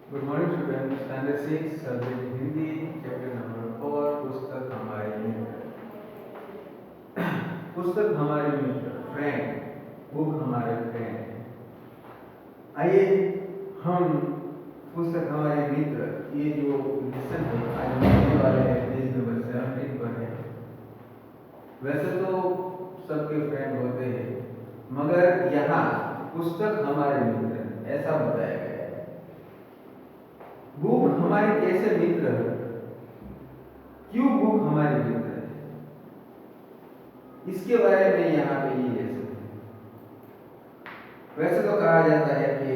Good morning student. Standard 6 subject Hindi, chapter number 4, पुस्तक हमारे मित्र। पुस्तक हमारे मित्र, फ्रेंड, बुक हमारे फ्रेंड है। आइए हम पुस्तक हमारे मित्र, ये जो लेसन है आज हम पढ़ने वाले हैं, पेज नंबर 17 पर है। वैसे तो सबके फ्रेंड होते हैं, मगर यहाँ पुस्तक हमारे मित्र ऐसा बताया गया है। बुक हमारे कैसे मित्र है? क्यों बुक हमारे मित्र है, इसके बारे में यहाँ पे ये लेसन है। वैसे तो कहा जाता है कि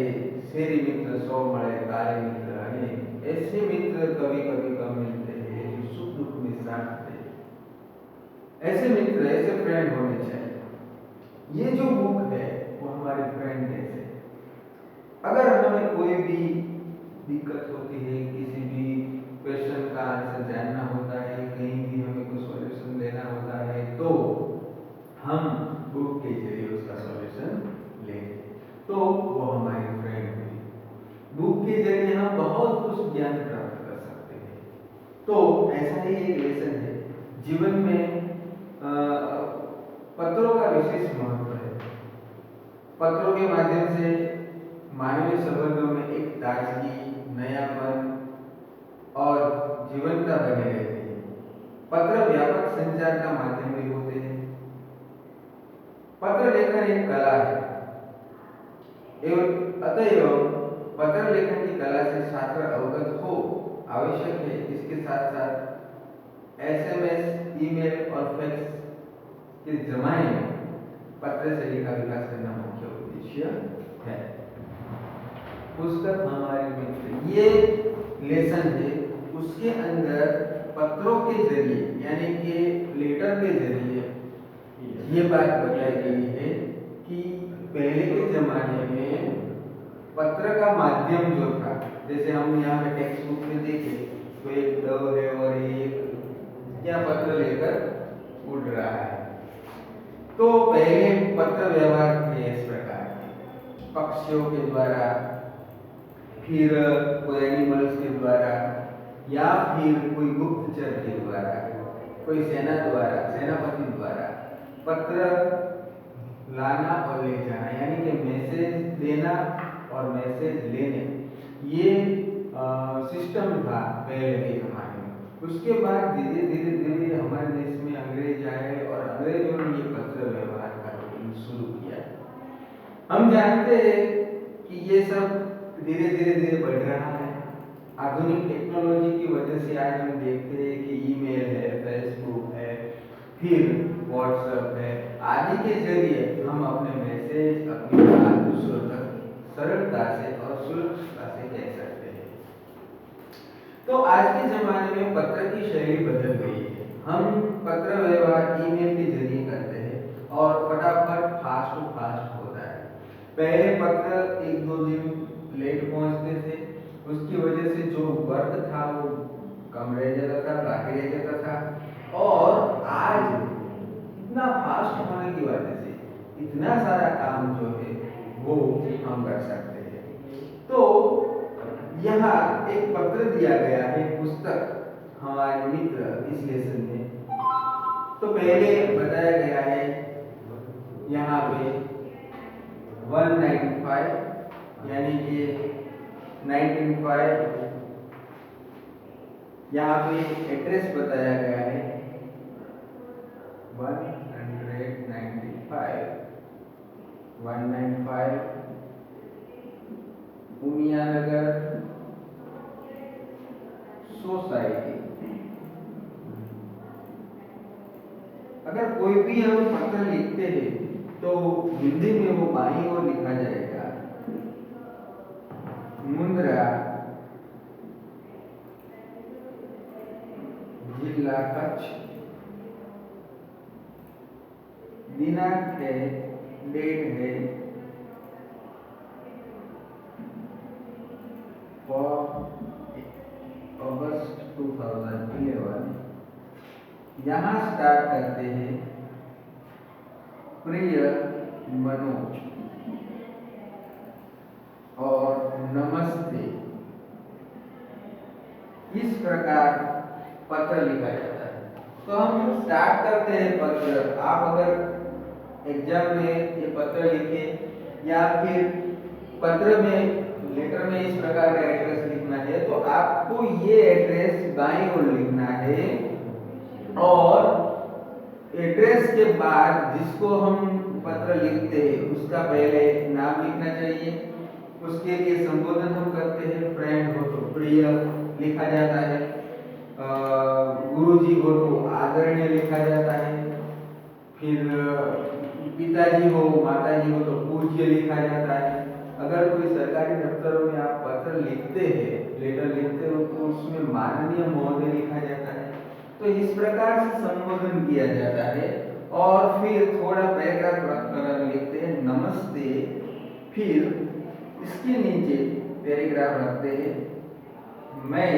शेरी मित्र 100 मरे, तारे मित्र अनेक। ऐसे मित्र कभी कभी कम मिलते हैं जो सुख दुख में साथ देते हैं। ऐसे मित्र, ऐसे फ्रेंड होने चाहिए। ये जो बुक है वो हमारे फ्रेंड जैसे। अगर हमें कोई भी दिक्कत होती है, किसी भी क्वेश्चन का आंसर जानना होता है, कहीं भी हमें कोई सॉल्यूशन लेना होता है, तो हम बुक के जरिए उसका सॉल्यूशन लेंगे, तो वो हमारी फ्रेंड हुई। बुक के जरिए हम बहुत कुछ ज्ञान प्राप्त कर सकते हैं। तो ऐसा ही एक लेसन है जीवन में। पत्रों का विशेष महत्व है। पत्रों के माध्यम से मानवीय संबंधों में एक ताजगी, नयापन और जीवंतता बने रहती है। पत्र व्यापक संचार का माध्यम भी होते हैं। पत्र लेखन एक कला है एवं अतएव पत्र लेखन की कला से छात्र अवगत हो आवश्यक है। इसके साथ साथ एसएमएस, ईमेल और फैक्स के जमाने में पत्र शैली का विकास करना मुख्य उद्देश्य है। पुस्तक हमारे मित्र ये लेसन है, उसके अंदर पत्रों के जरिए यानी कि लेटर के जरिए ये बात बताई गई है कि पहले के जमाने में पत्र का माध्यम जो था, जैसे हम यहाँ पे टेक्स्ट बुक में देखें तो एक डव है और एक क्या पत्र लेकर उड़ रहा है। तो पहले पत्र व्यवहार थे इस प्रकार के, पक्षियों के द्वारा, फिर कोई एनिमल्स के द्वारा, या फिर कोई गुप्तचर के द्वारा, कोई सेना द्वारा, सेनापति द्वारा पत्र लाना और ले जाना, यानी कि मैसेज देना और मैसेज लेने, ये सिस्टम था पहले के जमाने में। उसके बाद धीरे धीरे धीरे हमारे देश में अंग्रेज आए और अंग्रेजों ने ये पत्र व्यवहार का रूटीन शुरू किया। हम जानते हैं कि ये सब धीरे धीरे धीरे बढ़ रहा है। आधुनिक टेक्नोलॉजी की वजह से आज हम देखते हैं कि ईमेल है, फेसबुक है, फिर व्हाट्सएप है, आदि के जरिए हम अपने मैसेज, अपनी बात दूसरों तक सरलता से और सुरक्षितता से कह सकते हैं। तो आज के जमाने में पत्र की शैली बदल गई है। हम पत्र व्यवहार ईमेल के जरिए करते हैं और फटाफट फास्ट होता है। पहले पत्र 1-2 दिन लेट पहुंचते थे, उसकी वजह से जो वर्क था वो कम रह जाता था, बाकी रह जाता था। और आज इतना फास्ट होने की वजह से इतना सारा काम जो है वो हम कर सकते हैं। तो यहाँ एक पत्र दिया गया है, पुस्तक हमारे मित्र, इस लेसन में। तो पहले बताया गया है यहाँ पे 195 यानी कि 1905, यहाँ पे एड्रेस बताया गया है 195 उमिया नगर सोसाइटी। अगर कोई भी हम पत्र लिखते हैं तो हिंदी में वो बाईं ओर लिखा जाएगा मुंद्रा, जिला कच्छ, दिनांक है, डेट है अगस्त 2011। यहाँ स्टार्ट करते हैं प्रिय मनोज और नमस्ते इस प्रकार पत्र लिखा जाता है। तो हम स्टार्ट करते हैं पत्र। आप अगर एग्जाम में ये पत्र लिखे या फिर पत्र में लेटर में इस प्रकार का एड्रेस लिखना है तो आपको ये एड्रेस बाईं ओर लिखना है और एड्रेस के बाद जिसको हम पत्र लिखते हैं उसका पहले नाम लिखना चाहिए। उसके लिए संबोधन हम करते हैं, फ्रेंड हो तो प्रिय लिखा जाता है, गुरुजी हो तो आदरणीय लिखा जाता है, फिर पिताजी हो माताजी हो तो पूज्य लिखा जाता है। अगर कोई सरकारी दफ्तरों में आप पत्र लिखते हैं, लेटर लिखते हो तो उसमें माननीय महोदय लिखा जाता है। तो इस प्रकार से संबोधन किया जाता है और फिर थोड़ा पैराग्राफ लिखते हैं नमस्ते, फिर इसके नीचे पैराग्राफ रखते हैं मैं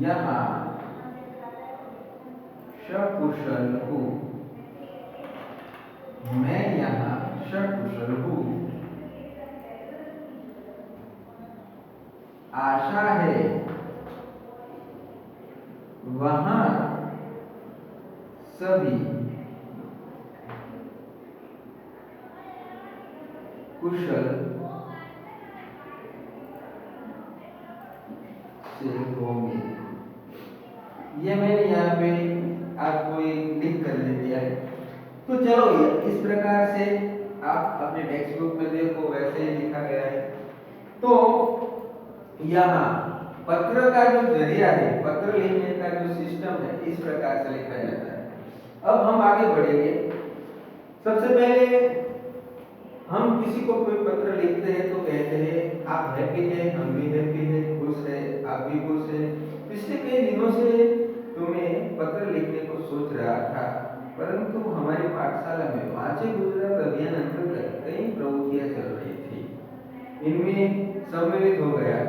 यहाँ सकुशल हूँ, मैं यहाँ सकुशल हूँ, आशा है वहाँ सभी कुशल से होंगे। ये मैंने यहाँ पे आपको एक लिख कर दे दिया है। तो चलो इस प्रकार से आप अपने टेक्स्ट बुक में देखो वैसे ही लिखा गया है। तो यहाँ पत्र का जो जरिया है, पत्र लिखने का जो सिस्टम है, इस प्रकार से लिखा जाता है। अब हम आगे बढ़ेंगे। सबसे पहले हम किसी को कोई पत्र लिखते हैं तो कहते हैं आप हैप्पी हैं, हम भी हैप्पी हैं, खुश है, आप भी खुश हैं। पिछले कई दिनों से तुम्हें पत्र लिखने को सोच रहा था, परंतु हमारी पाठशाला में वांचे गुजरात अभियान अंतर्गत कई प्रवृत्तियां चल रही थी, इनमें सम्मिलित हो गया।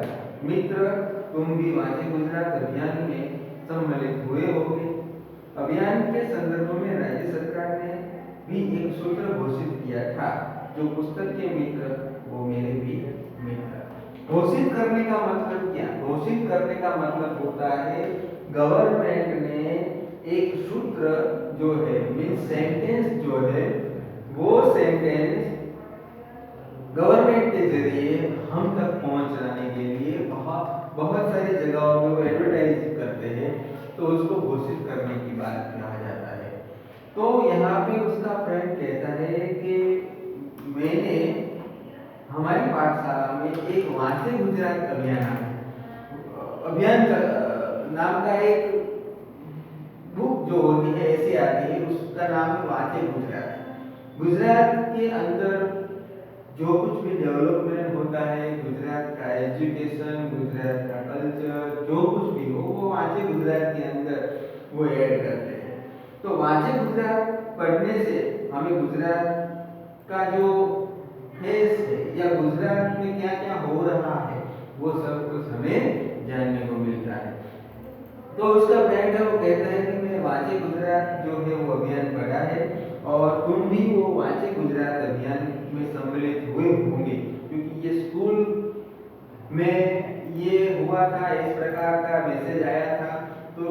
मित्र, तुम भी वांचे गुजरात अभियान में सम्मिलित हुए होंगे। अभियान के संदर्भ में राज्य सरकार ने भी एक सूत्र घोषित किया था, जो पुस्तक के मित्र वो मेरे भी मित्र। घोषित करने का मतलब क्या? घोषित करने का मतलब होता है गवर्नमेंट ने एक सूत्र जो है मीन सेंटेंस जो है वो सेंटेंस गवर्नमेंट के जरिए हम तक पहुंचाने के लिए बहुत सारी जगहों पे वो एडवर्टाइज करते हैं, तो उसको घोषित करने की बात कहा जाता है। तो यहाँ पे उसका फ्रेंड कहता है कि मैंने हमारी पाठशाला में एक वांचे गुजरात अभियान नाम का एक बुक जो होती है ऐसी आती है, उसका नाम है वांचे गुजरात। गुजरात के अंदर जो कुछ भी डेवलपमेंट होता है, गुजरात का एजुकेशन, गुजरात का कल्चर, जो कुछ भी हो वो वांचे गुजरात के अंदर वो ऐड करते हैं। तो वांचे गुजरात पढ़ने से हमें गुजरात का जो फेस है या गुजरात में क्या क्या हो रहा है वो सब कुछ हमें जानने को मिलता है। तो उसका फ्रेंड है वो कहता है कि मैं वांचे गुजरात जो है वो अभियान पढ़ा है और तुम भी वो वांचे गुजरात अभियान में सम्मिलित हुए होंगे, क्योंकि ये स्कूल में ये हुआ था, इस प्रकार का मैसेज आया था। तो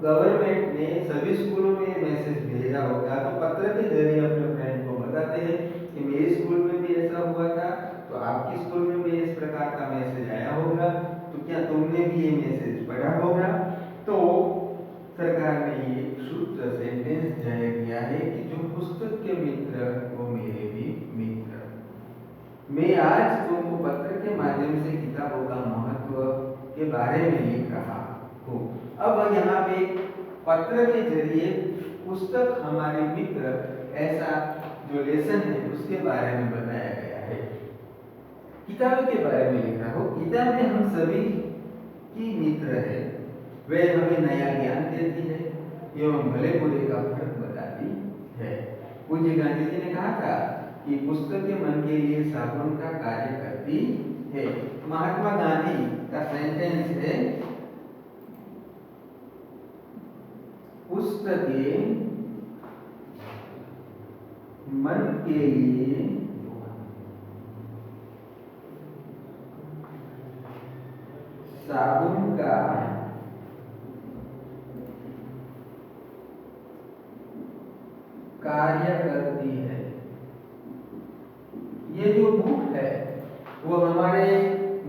गवर्नमेंट ने सभी स्कूलों में मैसेज भेजा होगा, तो पत्र के जरिए अपने फ्रेंड को बताते हैं कि मेरे स्कूल में भी ऐसा हुआ था, तो आपके स्कूल में भी इस प्रकार का मैसेज आया होगा, तो क्या तुमने भी ये मैसेज पढ़ा होगा। तो सरकार ने ये सूत्र सेंटेंस जारी किया है कि जो पुस्तक के मित्र वो मेरे भी मित्र। मैं आज तुमको पत्र के माध्यम से किताबों का महत्व के बारे में लिख रहा हूँ। अब यहाँ पे पत्र के जरिए पुस्तक हमारे मित्र ऐसा जो लेसन है उसके बारे में बताया गया है। किताबों के बारे में लिख रहा हूँ। किताबें हम सभी की मित्र है, वे हमें नया ज्ञान देती है एवं भले बुरे का फर्क बताती है। पूज्य गांधी जी ने कहा था कि पुस्तकें मन के लिए साबुन का कार्य करती है। महात्मा गांधी का सेंटेंस है पुस्तकें मन के लिए साबुन का कार्य करती है। ये जो भूख है वो हमारे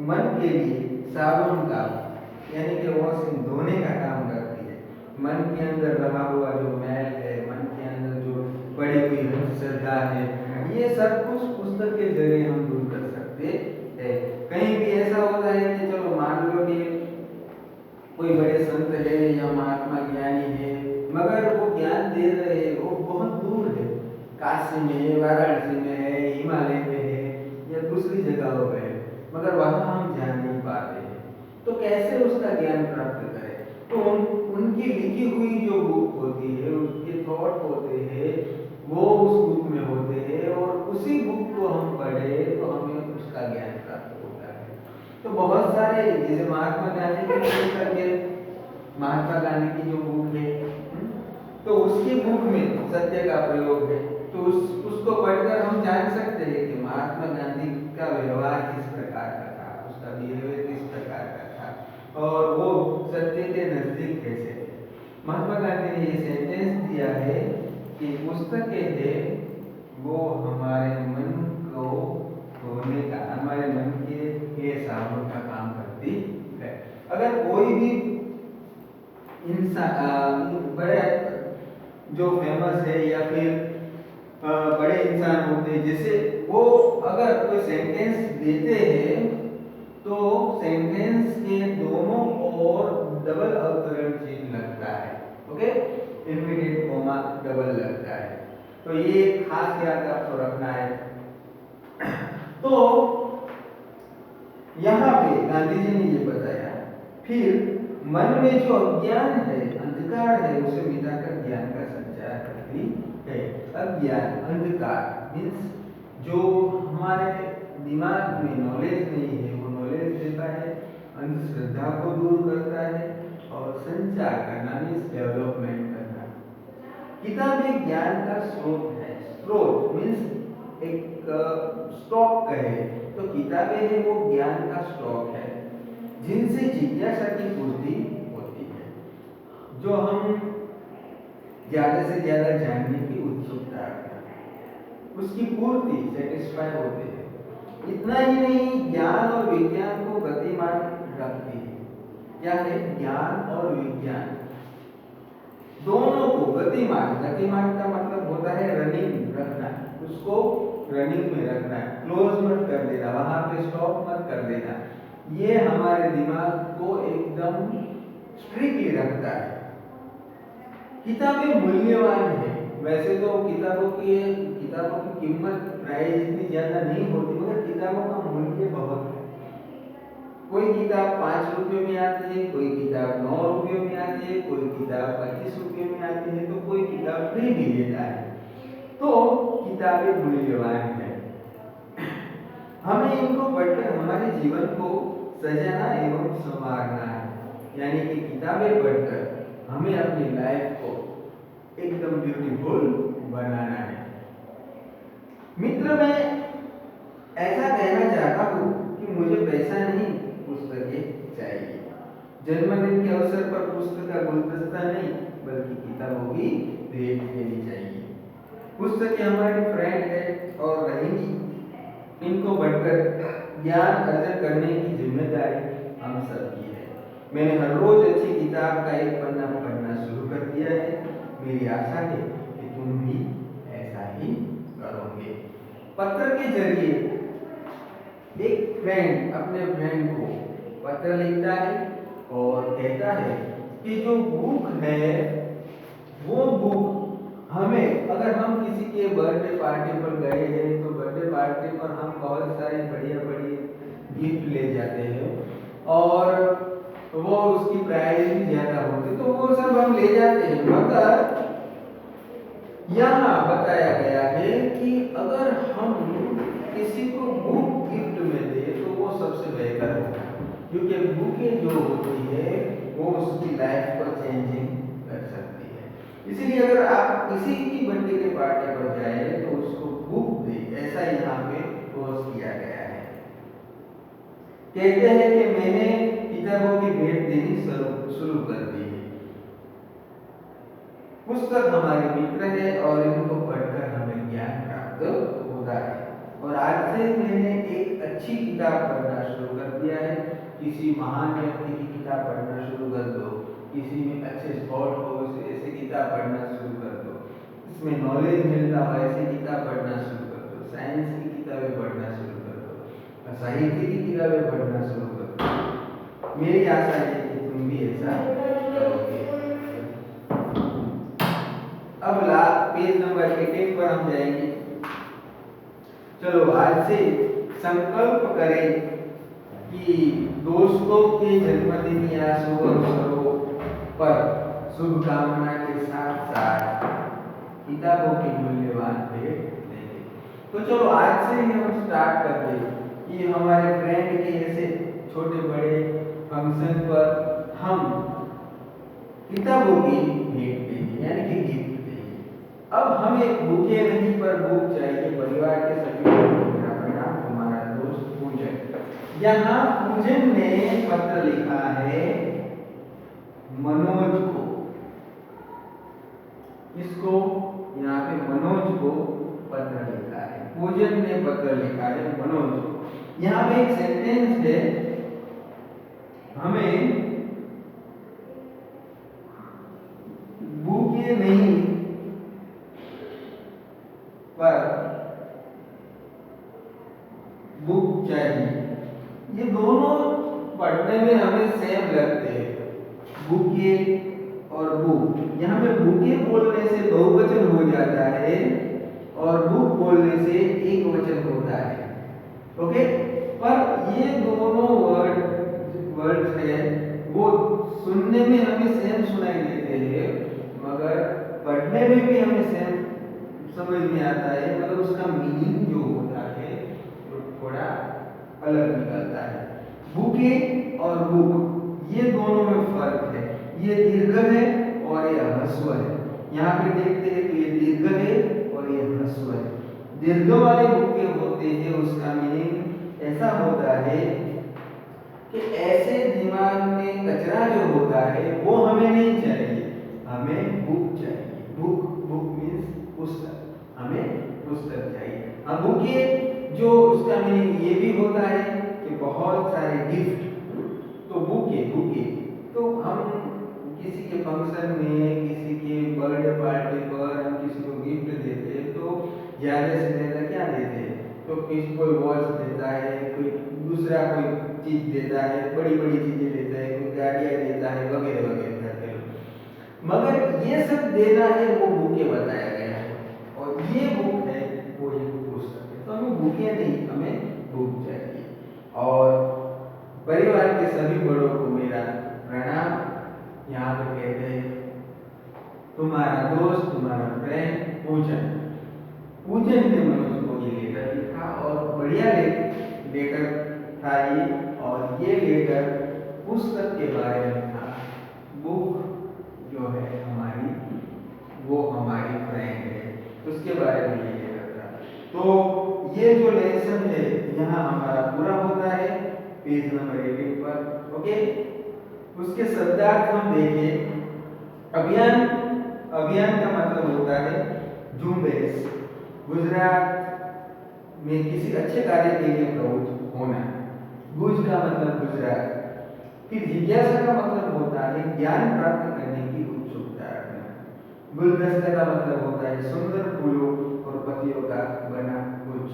मन के लिए साबुन का यानी कि वॉशिंग धोने का काम करती है। मन के अंदर रहा हुआ जो मैल है, मन के अंदर जो पड़ी हुई श्रद्धा है, ये सब कुछ पुस्तक के जरिए हम दूर कर सकते हैं। कहीं भी ऐसा होता है कि चलो मान लो कि कोई बड़े संत है या महात्मा ज्ञानी है, मगर वो ज्ञान दे रहे हैं वो बहुत दूर है, काशी में है, वाराणसी में है, हिमालय में है या दूसरी जगहों पे है, मगर वहां हम जा नहीं पाते हैं। तो कैसे उसका ज्ञान प्राप्त करें? तो उनकी लिखी हुई जो बुक होती है, उसके थॉट होते हैं, वो उस बुक में होते हैं और उसी बुक को हम पढ़े तो हमें उसका ज्ञान प्राप्त होता है। तो बहुत सारे जैसे महात्मा गांधी की जो बुक है, तो उसकी बुक में सत्य का प्रयोग है, तो उसको पढ़कर हम जान सकते हैं कि महात्मा गांधी का व्यवहार किस प्रकार का था, उसका बिहेवियर किस प्रकार का था और वो सत्य के नजदीक कैसे थे। महात्मा गांधी ने ये सेंटेंस दिया है कि पुस्तकें है वो हमारे मन को धोने का, हमारे मन के साबुन का काम करती है। अगर कोई भी इंसान बड़े जो फेमस है या फिर बड़े इंसान होते हैं, जैसे वो अगर कोई सेंटेंस देते हैं तो सेंटेंस के दोनों ओर डबल अवतरण चिन्ह लगता है। ओके, इनफिनिट कोमा डबल लगता है। तो ये खास याद आपको रखना है। तो यहाँ पे गांधी जी ने ये बताया, फिर मन में जो अज्ञान है, अंधकार है, उसे मिटाकर ज्ञान का संचार करती है। अज्ञान, अंधकार मीन्स जो हमारे दिमाग में नॉलेज नहीं है वो नॉलेज देता है, अंधश्रद्धा को दूर करता है और संचार करना मीन्स डेवलपमेंट करना। किताबें ज्ञान का स्रोत है। स्रोत मीन्स एक स्टॉक कहे तो किताबें है वो ज्ञान का स्टॉक है जिनसे जिज्ञासा की पूर्ति होती है, जो हम ज्यादा से ज्यादा जानने की उत्सुकता रखते हैं, उसकी पूर्ति सेटिस्फाई होते हैं। इतना ही नहीं, ज्ञान और विज्ञान को गतिमान रखती है। क्या है? ज्ञान और विज्ञान दोनों को गतिमान, गतिमान का मतलब होता है रनिंग रखना, उसको रनिंग में रखना, क्लोज मत कर देना, वहां पे स्टॉप मत कर देना। ये हमारे दिमाग को एकदम स्ट्रिक्टली रखता है। किताबें मूल्यवान है। वैसे तो किताबों की कीमत प्राइस इतनी ज्यादा नहीं होती, मगर किताबों का मूल्य बहुत है। कोई किताब 5 रुपये में आती है, कोई किताब 9 रुपये में आती है, कोई किताब 25 रुपये में आती है, तो कोई किताब फ्री भी देता है। तो किताबें मूल्यवान है। हमें इनको पढ़कर हमारे जीवन को सजाना एवं संवारना है, यानी कि किताबें पढ़कर हमें अपनी लाइफ को एकदम ब्यूटीफुल बनाना है। मित्र, मैं ऐसा कहना चाहता हूँ कि मुझे पैसा नहीं, पुस्तकें चाहिए। जन्मदिन के अवसर पर पुस्तक का गुलदस्ता नहीं, बल्कि किताबों की भेंट देनी चाहिए। पुस्तकें हमारी फ्रेंड है और रहेंगी। इनको बढ़कर ज्ञान अर्जन करने की जिम्मेदारी हम सबकी है। मैंने हर रोज अच्छी किताब का एक पन्ना पढ़ना शुरू कर दिया है। मेरी आशा है कि तुम भी ऐसा ही करोगे। पत्र के जरिए एक फ्रेंड अपने फ्रेंड को पत्र लिखता है और कहता है कि जो बुक है वो बुक हमें, अगर हम किसी के बर्थडे पार्टी पर गए हैं तो बर्थडे पार्टी पर हम बहुत सारे बढ़िया गिफ्ट ले जाते हैं और वो उसकी प्राइस भी ज्यादा होती, तो वो सब हम ले जाते हैं। मगर यहाँ बताया गया है कि अगर हम किसी को बुक गिफ्ट में दे तो वो सबसे बेहतर होगा, क्योंकि बुकें जो होती है वो उसकी लाइफ को चेंजिंग कर सकती है। इसीलिए अगर आप किसी की बर्थडे के पार्टी पर जाए तो उसको बुक दे, ऐसा यहाँ पे पोस्ट किया गया है। कहते हैं कि मैंने किताबों की भेंट देनी शुरू कर दी है। पुस्तक हमारे मित्र है और इनको पढ़कर हमें ज्ञान प्राप्त होता है। और आज से मैंने एक अच्छी किताब पढ़ना शुरू कर दिया है। किसी महान व्यक्ति की किताब पढ़ना शुरू कर दो, किसी में अच्छे थॉट हो ऐसी किताब पढ़ना शुरू कर दो, इसमें नॉलेज मिलता हो ऐसी किताब पढ़ना शुरू कर दो, साइंस की किताबें पढ़ना शुरू कर दो, साहित्य की किताबें पढ़ना शुरू कर दो। मेरी आशा है कि तुम भी ऐसा करोगे। अब पेज नंबर 18 पर हम जाएंगे। चलो आज से संकल्प करें कि दोस्तों के जन्मदिन या शुभ अवसरों पर शुभकामना के साथ साथ किताबों की मूल्यवान भेंट देंगे। तो चलो आज से ही हम स्टार्ट करते हैं कि हमारे फ्रेंड के ऐसे छोटे बड़े फंक्शन पर हम किताबों की भेंट देंगे यानी कि गिफ्ट देंगे। अब हमें बुके नहीं पर बुक चाहिए। परिवार के सभी लोगों को मेरा प्रणाम, तुम्हारा दोस्त पूजन। यहाँ पूजन ने पत्र लिखा है मनोज को। इसको यहाँ पे मनोज को पत्र लिखा है, पूजन ने पत्र लिखा है मनोज को। यहाँ पे एक सेंटेंस है, हमें बुके नहीं पर बुक चाहिए। ये दोनों पढ़ने में हमें सेम लगते हैं, बुके और बुक। यहाँ पे बुके बोलने से बहुवचन हो जाता है और बुक बोलने से एक वचन होता है। ओके, पर ये दोनों वर्ड्स है वो सुनने में हमें सेम सुनाई देते हैं मगर पढ़ने में भी हमें सेम समझ में आता है, मतलब उसका मीनिंग जो होता है वो थोड़ा अलग निकलता है। बुके और बुक ये दोनों में फर्क है, ये दीर्घ है और ये ह्रस्व है। यहाँ पे देखते हैं तो ये दीर्घ है और ये ह्रस्व है। दीर्घ वाले बुके होते हैं उसका मीनिंग ऐसा होता है कि ऐसे दिमाग में कचरा जो होता है वो हमें नहीं चाहिए, हमें बुक चाहिए। बुक बुक मीन्स पुस्तक, हमें पुस्तक चाहिए। अब बुके जो उसका मीनिंग ये भी होता है कि बहुत सारे गिफ्ट। तो बुके बुके तो हम किसी के फंक्शन में किसी के बर्थडे पार्टी पर हम किसी को गिफ्ट देते हैं तो ज़्यादा से ज़्यादा क्या देते हैं, तो किसी कोई वॉच देता है, कोई दूसरा कोई चीज़ देता है, बड़ी बड़ी चीज़ें देता है, कोई गाड़ियाँ देता है वगैरह वगैरह करके। मगर ये सब देना है वो बुके बताया गया है और ये बुक है वो एक पुस्तक है। तो हमें बुके नहीं, हमें बुक चाहिए। और परिवार के सभी बड़ों को मेरा प्रणाम। यहाँ पे कहते हैं तुम्हारा दोस्त, तुम्हारा फ्रेंड पूजन। पूजन ने मनोज को ये लेटर लिखा और बढ़िया लेटर था ये, और ये लेटर पुस्तक के बारे में था। बुक जो है हमारी वो हमारी फ्रेंड है, उसके बारे में ये लेटर था। तो ये जो लेसन है यहाँ हमारा पूरा होता है पेज नंबर 18 पर। ओके, उसके शब्दार्थ हम देखें। अभियान, अभियान का मतलब होता है झुंबेश, गुजरात में किसी अच्छे कार्य के लिए प्रवृत्त होना। गुज का मतलब गुजरात। फिर जिज्ञासा का मतलब होता है ज्ञान प्राप्त करने की उत्सुकता रखना। गुलदस्ता का मतलब होता है सुंदर फूलों और पत्तियों का बना गुच्छ।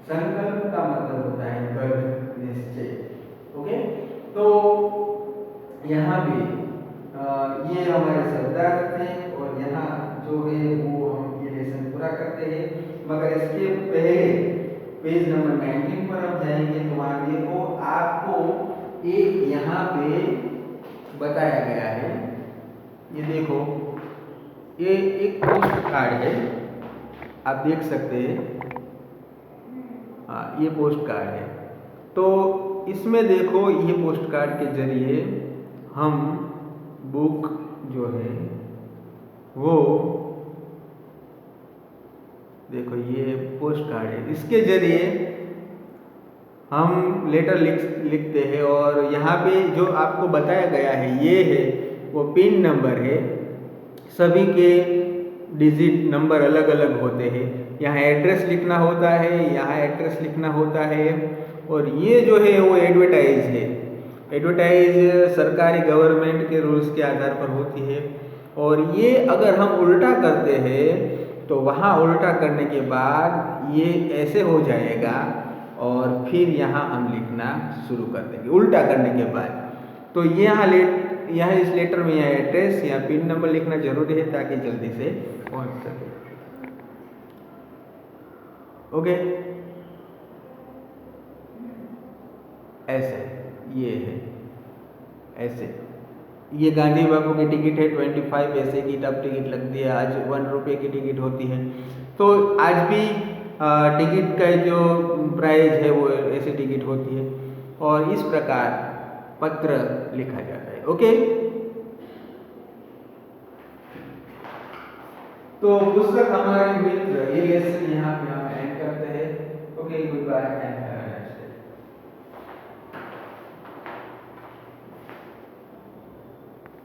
संकल्प का मतलब होता है दृढ़ निश्चय। ओके, तो यहाँ पे ये हमारे शब्दार्थ थे और यहाँ जो है वो हम ये लेसन पूरा करते हैं। मगर इसके पहले पेज नंबर 19 पर हम जाएंगे तो वहाँ देखो आपको एक यहाँ पे बताया गया है, ये देखो ये एक पोस्ट कार्ड है, आप देख सकते हैं। हाँ, ये पोस्ट कार्ड है। तो इसमें देखो ये पोस्ट कार्ड के जरिए हम बुक जो है वो देखो ये पोस्ट कार्ड है, इसके जरिए हम लेटर लिखते हैं और यहाँ पे जो आपको बताया गया है ये है वो पिन नंबर है। सभी के डिजिट नंबर अलग अलग होते हैं। यहाँ एड्रेस लिखना होता है, यहाँ एड्रेस लिखना होता है। और ये जो है वो एडवर्टाइज है। एडवर्टाइज सरकारी गवर्नमेंट के रूल्स के आधार पर होती है। और ये अगर हम उल्टा करते हैं तो वहाँ उल्टा करने के बाद ये ऐसे हो जाएगा और फिर यहाँ हम लिखना शुरू कर देंगे उल्टा करने के बाद। तो यहाँ इस लेटर में यहाँ एड्रेस या पिन नंबर लिखना जरूरी है ताकि जल्दी से पहुँच सके। ओके, ऐसे ये है ऐसे। ये गांधी बापू की टिकट है 25 पैसे की, तब टिकट लगती है। आज 1 रुपये की टिकट होती है। तो आज भी टिकट का जो प्राइस है वो ऐसी टिकट होती है। और इस प्रकार पत्र लिखा जाता है। ओके, तो पुस्तक हमारे मित्र ये लेसन यहाँ पे हम एंड करते हैं। Okay, good bye.